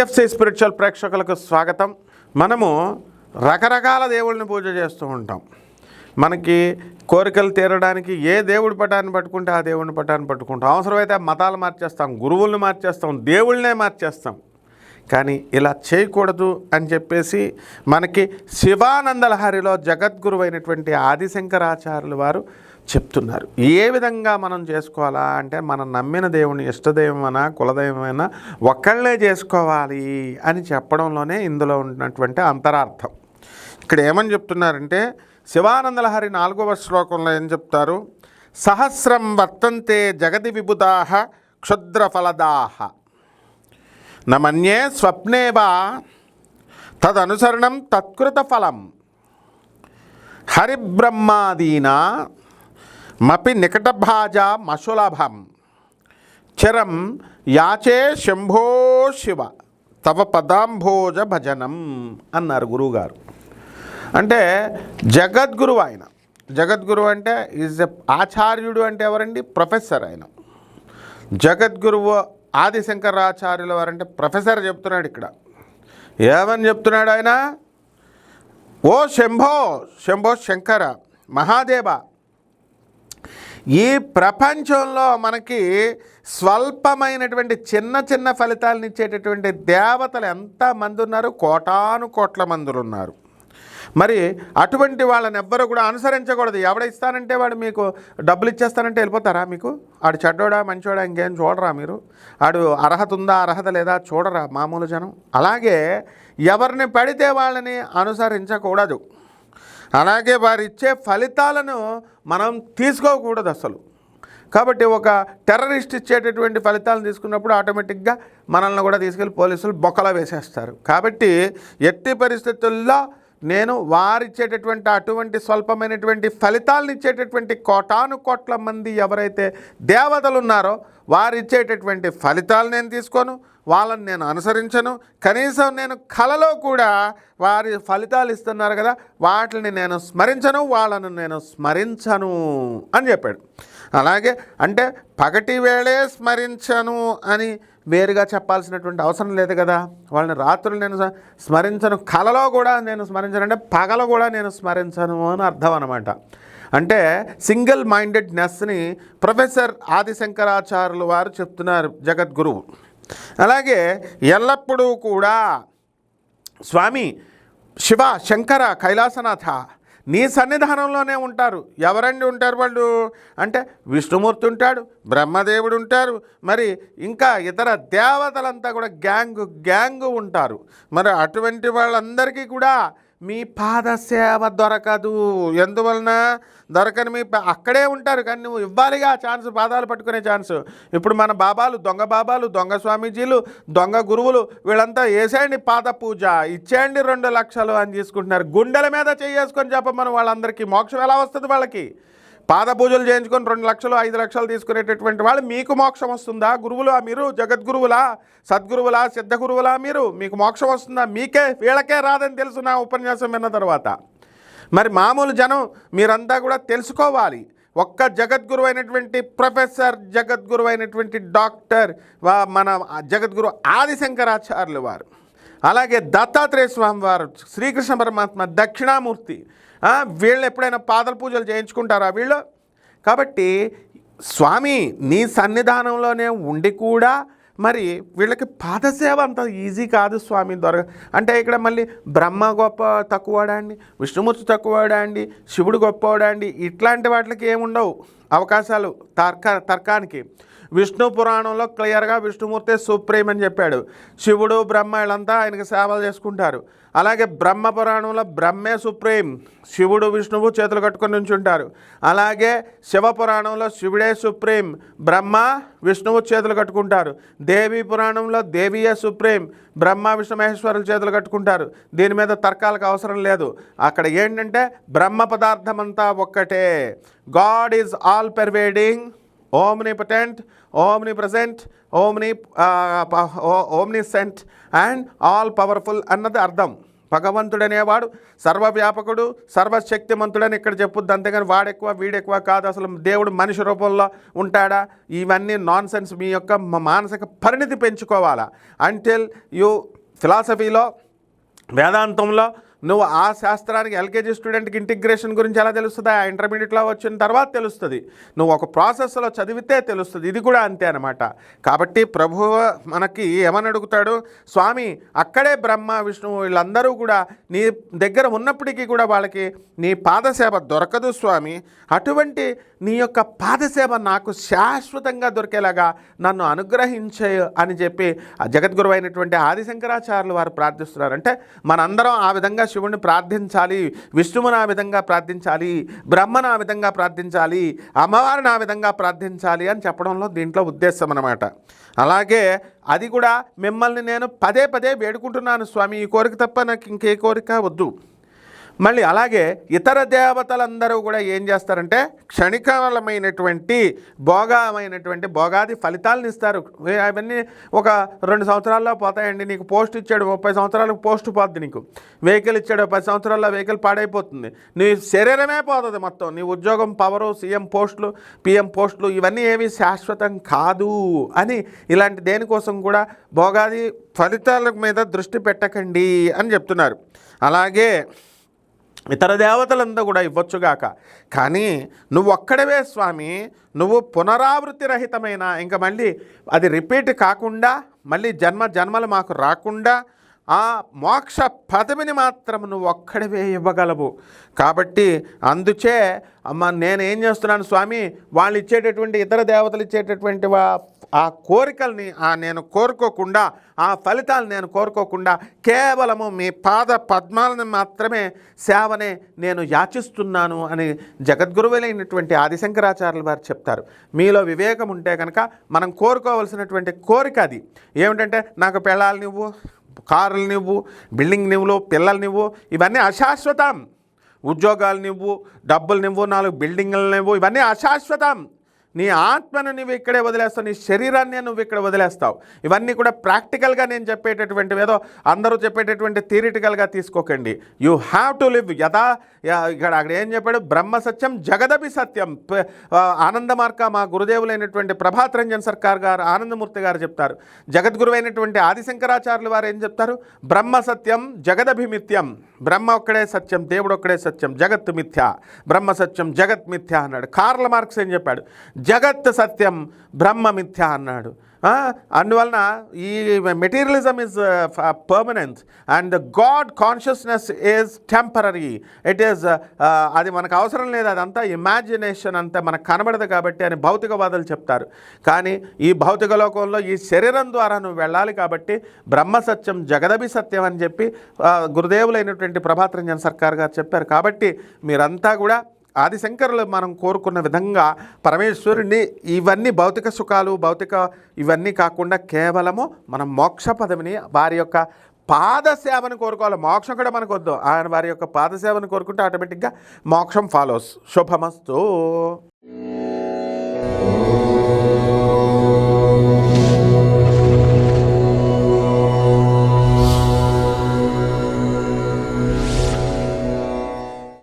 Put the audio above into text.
TFC spiritual ప్రేక్షకులకు స్వాగతం. మనము రకరకాల దేవుళ్ళని పూజ చేస్తూ ఉంటాం. మనకి కోరికలు తీరడానికి ఏ దేవుడి పటాన్ని పట్టుకుంటే ఆ దేవుడిని పటాన్ని పట్టుకుంటాం. అవసరమైతే మతాలు మార్చేస్తాం, గురువుల్ని మార్చేస్తాం, దేవుళ్ళనే మార్చేస్తాం. కానీ ఇలా చేయకూడదు అని చెప్పేసి మనకి శివానంద లహరిలో జగద్గురు అయినటువంటి ఆదిశంకరాచార్యులు వారు చెప్తున్నారు. ఏ విధంగా మనం చేసుకోవాలా అంటే, మనం నమ్మిన దేవుని ఇష్టదైవమైనా కులదైవమైనా ఒక్కళ్ళే చేసుకోవాలి అని చెప్పడంలోనే ఇందులో ఉన్నటువంటి అంతరార్థం. ఇక్కడ ఏమని చెప్తున్నారంటే, శివానంద లహరి 4వ శ్లోకంలో ఏం చెప్తారు? సహస్రం వర్తంతే జగతి విబుధాః క్షుద్రఫలదాః నమన్యే స్వప్నేవా తదనుసరణం తత్కృత ఫలం హరిబ్రహ్మాదీనా మపి నికటభాజా మశులభం చిరం యాచే శంభో శివ తవ పదాంభోజ భజనం అన్నారు గురువుగారు. అంటే జగద్గురువు ఆయన. జగద్గురువు అంటే ఈజ్ ఆచార్యుడు అంటే ఎవరండి? ప్రొఫెసర్. ఆయన జగద్గురువు ఆదిశంకరాచార్యుల వారంటే ప్రొఫెసర్ చెప్తున్నాడు. ఇక్కడ ఏమని చెప్తున్నాడు ఆయన? ఓ శంభో, శంభో శంకర మహాదేవ, ఈ ప్రపంచంలో మనకి స్వల్పమైనటువంటి చిన్న చిన్న ఫలితాలను ఇచ్చేటటువంటి దేవతలు ఎంతమంది ఉన్నారు? కోటాను కోట్ల మందులు ఉన్నారు. మరి అటువంటి వాళ్ళని ఎవ్వరూ కూడా అనుసరించకూడదు. ఎవడ ఇస్తానంటే వాడు మీకు డబ్బులు ఇచ్చేస్తానంటే వెళ్ళిపోతారా? మీకు ఆడు చెడ్డోడా మంచోడా ఇంకేం చూడరా? మీరు ఆడు అర్హత ఉందా అర్హత లేదా చూడరా మామూలు జనం? అలాగే ఎవరిని పడితే వాళ్ళని అనుసరించకూడదు. అలాగే వారు ఇచ్చే ఫలితాలను మనం తీసుకోకూడదు అసలు. కాబట్టి ఒక టెర్రరిస్ట్ ఇచ్చేటటువంటి ఫలితాలను తీసుకున్నప్పుడు ఆటోమేటిక్గా మనల్ని కూడా తీసుకెళ్ళి పోలీసులు బొక్కలో వేసేస్తారు. కాబట్టి ఎట్టి పరిస్థితుల్లో నేను వారిచ్చేటటువంటి అటువంటి స్వల్పమైనటువంటి ఫలితాలను ఇచ్చేటటువంటి కోటాను కోట్ల మంది ఎవరైతే దేవతలు ఉన్నారో వారిచ్చేటటువంటి ఫలితాలు నేను తీసుకోను, వాళ్ళని నేను అనుసరించను. కనీసం నేను కలలో కూడా వారి ఫలితాలు ఇస్తున్నారు కదా వాటిని నేను స్మరించను, వాళ్ళను నేను స్మరించను అని చెప్పాడు. అలాగే అంటే పగటి వేళే స్మరించను అని వేరుగా చెప్పాల్సినటువంటి అవసరం లేదు కదా. వాళ్ళని రాత్రులు నేను స్మరించను, కలలో కూడా నేను స్మరించను అంటే పగలు కూడా నేను స్మరించను అని అర్థం అన్నమాట. అంటే సింగిల్ మైండెడ్నెస్ని ప్రొఫెసర్ ఆదిశంకరాచార్యులు వారు చెప్తున్నారు, జగద్గురువు. అలాగే ఎల్లప్పుడూ కూడా స్వామి శివ శంకర కైలాసనాథ నీ సన్నిధానంలోనే ఉంటారు. ఎవరండి ఉంటారు వాళ్ళు అంటే, విష్ణుమూర్తి ఉంటాడు, బ్రహ్మదేవుడు ఉంటారు, మరి ఇంకా ఇతర దేవతలంతా కూడా గ్యాంగు ఉంటారు. మరి అటువంటి వాళ్ళందరికీ కూడా మీ పాదసేవ దొరకదు. ఎందువలన దొరకని? మీ అక్కడే ఉంటారు కానీ నువ్వు ఇవ్వాలిగా ఛాన్స్, పాదాలు పట్టుకునే ఛాన్స్. ఇప్పుడు మన బాబాలు, దొంగ స్వామీజీలు, దొంగ గురువులు వీళ్ళంతా వేసేయండి పాద పూజ, ఇచ్చేయండి 2 లక్షలు అని తీసుకుంటున్నారు. గుండెల మీద చేసుకొని చెప్పమని వాళ్ళందరికీ మోక్షం ఎలా వస్తుంది? వాళ్ళకి పాద పూజలు చేయించుకొని 2 లక్షలు 5 లక్షలు తీసుకునేటటువంటి వాళ్ళు మీకు మోక్షం వస్తుందా? గురువులా మీరు? జగద్గురువులా, సద్గురువులా, సిద్ధగురువులా మీరు? మీకు మోక్షం వస్తుందా? మీకే వీళ్ళకే రాదని తెలుసు నా ఉపన్యాసం విన్న తర్వాత. మరి మామూలు జనం మీరంతా కూడా తెలుసుకోవాలి. ఒక్క జగద్గురు అయినటువంటి ప్రొఫెసర్, జగద్గురు అయినటువంటి డాక్టర్ మన జగద్గురు ఆదిశంకరాచార్యులు వారు, అలాగే దత్తాత్రేయ స్వామి వారు, శ్రీకృష్ణ పరమాత్మ, దక్షిణామూర్తి, వీళ్ళు ఎప్పుడైనా పాదల పూజలు చేయించుకుంటారా వీళ్ళు? కాబట్టి స్వామి నీ సన్నిధానంలోనే ఉండి కూడా మరి వీళ్ళకి పాదసేవ అంత ఈజీ కాదు స్వామి అంటే ఇక్కడ మళ్ళీ బ్రహ్మ గొప్ప తక్కువడా అండి, విష్ణుమూర్తి తక్కువడా అండి, శివుడు గొప్పవాడా అండి, ఇట్లాంటి వాటికి ఏముండవు అవకాశాలు తర్కానికి. విష్ణు పురాణంలో క్లియర్గా విష్ణుమూర్తి సుప్రీం అని చెప్పాడు. శివుడు బ్రహ్మ వీళ్ళంతా ఆయనకి సేవలు చేసుకుంటారు. అలాగే బ్రహ్మ పురాణంలో బ్రహ్మే సుప్రీం, శివుడు విష్ణువు చేతులు కట్టుకొని నుంచుంటారు. అలాగే శివపురాణంలో శివుడే సుప్రీం, బ్రహ్మ విష్ణువు చేతులు కట్టుకుంటారు. దేవి పురాణంలో దేవియే సుప్రీం, బ్రహ్మ విష్ణు మహేశ్వరులు చేతులు కట్టుకుంటారు. దీని మీద తర్కాలకు అవసరం లేదు. అక్కడ ఏంటంటే బ్రహ్మ పదార్థం అంతా ఒక్కటే. God is all pervading, omnipotent, omnipresent, omniscient and all powerful అన్నది అర్థం. భగవంతుడనేవాడు సర్వవ్యాపకుడు, సర్వశక్తిమంతుడని ఇక్కడ చెప్పుద్ది, అంతేగాని వాడెక్కువ వీడెక్కువ కాదు. అసలు దేవుడు మనిషి రూపంలో ఉంటాడా? ఇవన్నీ నాన్ సెన్స్. మీ యొక్క మానసిక పరిణితి పెంచుకోవాలా. అంటిల్ యూ ఫిలాసఫీలో, వేదాంతంలో నువ్వు ఆ శాస్త్రానికి ఎల్కేజీ స్టూడెంట్కి ఇంటిగ్రేషన్ గురించి ఎలా తెలుస్తుంది? ఆ ఇంటర్మీడియట్లో వచ్చిన తర్వాత తెలుస్తుంది. నువ్వు ఒక ప్రాసెస్లో చదివితే తెలుస్తుంది. ఇది కూడా అంతే అనమాట. కాబట్టి ప్రభువు మనకి ఏమని అడుగుతాడు? స్వామి, అక్కడే బ్రహ్మ విష్ణువు వీళ్ళందరూ కూడా నీ దగ్గర ఉన్నప్పటికీ కూడా వాళ్ళకి నీ పాదసేవ దొరకదు స్వామి. అటువంటి నీ యొక్క పాదసేవ నాకు శాశ్వతంగా దొరికేలాగా నన్ను అనుగ్రహించే అని చెప్పి జగద్గురు అయినటువంటి ఆదిశంకరాచార్యులు వారు ప్రార్థిస్తున్నారు. అంటే మనందరం ఆ విధంగా శివుణ్ణి ప్రార్థించాలి, విష్ణువుని ఆ విధంగా ప్రార్థించాలి, బ్రహ్మను ఆ విధంగా ప్రార్థించాలి, అమ్మవారిని ఆ విధంగా ప్రార్థించాలి అని చెప్పడంలో దీంట్లో ఉద్దేశం అన్నమాట. అలాగే అది కూడా మిమ్మల్ని నేను పదే పదే వేడుకుంటున్నాను స్వామి, ఈ కోరిక తప్ప నాకు ఇంకే కోరిక వద్దు. మళ్ళీ అలాగే ఇతర దేవతలందరూ కూడా ఏం చేస్తారంటే క్షణికాలమైనటువంటి భోగాది ఫలితాలను ఇస్తారు. అవన్నీ ఒక 2 సంవత్సరాల్లో పోతాయండి. నీకు పోస్ట్ ఇచ్చాడు, 30 సంవత్సరాలకు పోస్ట్ పోద్ది. నీకు వెహికల్ ఇచ్చాడు, 10 సంవత్సరాల్లో వెహికల్ పాడైపోతుంది. నీ శరీరమే పోతుంది మొత్తం. నీ ఉద్యోగం, పవరు, సీఎం పోస్టులు, పిఎం పోస్టులు ఇవన్నీ ఏవి శాశ్వతం కాదు అని ఇలాంటి దేనికోసం కూడా భోగాది ఫలితాల మీద దృష్టి పెట్టకండి అని చెప్తున్నారు. అలాగే ఇతర దేవతలంతా కూడా ఇవ్వచ్చుగాక, కానీ నువ్వు ఒక్కడవే స్వామి, నువ్వు పునరావృత్తి రహితమైన, ఇంకా మళ్ళీ అది రిపీట్ కాకుండా, మళ్ళీ జన్మలు మాకు రాకుండా ఆ మోక్ష పదవిని మాత్రం నువ్వు ఒక్కడవే ఇవ్వగలవు. కాబట్టి అందుచే అమ్మ నేనేం చేస్తున్నాను స్వామి, వాళ్ళు ఇచ్చేటటువంటి ఇతర దేవతలు ఇచ్చేటటువంటి ఆ కోరికల్ని నేను కోరుకోకుండా, ఆ ఫలితాలు నేను కోరుకోకుండా కేవలము మీ పాద పద్మాలను మాత్రమే సేవనే నేను యాచిస్తున్నాను అని జగద్గురువులైనటువంటి ఆదిశంకరాచార్యులు వారు చెప్తారు. మీలో వివేకం ఉంటే కనుక మనం కోరుకోవలసినటువంటి కోరిక అది ఏమిటంటే, నాకు పెళ్ళాలు నువ్వు, కారులు నువ్వు, బిల్డింగ్ నువ్వు, పిల్లలు నువ్వు, ఇవన్నీ అశాశ్వతం. ఉద్యోగాలు నువ్వు, డబ్బులు నువ్వు, 4 బిల్డింగ్లు నువ్వు, ఇవన్నీ అశాశ్వతం. నీ ఆత్మను నువ్వు ఇక్కడే వదిలేస్తావు, నీ శరీరాన్ని నువ్వు ఇక్కడ వదిలేస్తావు. ఇవన్నీ కూడా ప్రాక్టికల్గా నేను చెప్పేటటువంటివి, ఏదో అందరూ చెప్పేటటువంటి థియరిటికల్గా తీసుకోకండి. యూ హ్యావ్ టు లివ్ యథా. అక్కడ ఏం చెప్పాడు? బ్రహ్మ సత్యం జగదపి సత్యం. ఆనందమార్గ మా గురుదేవులైనటువంటి ప్రభాత్ రంజన్ సర్కార్ గారు, ఆనందమూర్తి గారు చెప్తారు. జగద్గురు అయినటువంటి ఆదిశంకరాచార్యులు వారు ఏం చెప్తారు? బ్రహ్మ సత్యం జగదభిమిత్యం. బ్రహ్మ ఒక్కడే సత్యం, దేవుడు ఒక్కడే సత్యం, జగత్ మిథ్య. బ్రహ్మ సత్యం జగత్ మిథ్య అన్నాడు. కార్ల్ మార్క్స్ ఏం చెప్పాడు? జగత్ సత్యం బ్రహ్మ మిథ్య అన్నాడు. అందువలన ఈ materialism is permanent and God consciousness is temporary. It is అది మనకు అవసరం లేదు, అదంతా ఇమాజినేషన్, అంతా మనకు కనబడదు కాబట్టి అని భౌతికవాదులు చెప్తారు. కానీ ఈ భౌతిక లోకంలో ఈ శరీరం ద్వారా నువ్వు వెళ్ళాలి కాబట్టి బ్రహ్మ సత్యం జగదభి సత్యం అని చెప్పి గురుదేవులైనటువంటి ప్రభాత్ రంజన్ సర్కార్ గారు చెప్పారు. కాబట్టి మీరంతా కూడా ఆదిశంకరులు మనం కోరుకున్న విధంగా పరమేశ్వరుని ఇవన్నీ భౌతిక సుఖాలు, భౌతిక ఇవన్నీ కాకుండా కేవలము మనం మోక్ష పదవిని, వారి యొక్క పాదసేవను కోరుకోవాలి. మోక్షం కూడా మనకు వద్దు, ఆయన వారి యొక్క పాదసేవను కోరుకుంటే ఆటోమేటిక్గా మోక్షం ఫాలోస్. శుభమస్తు.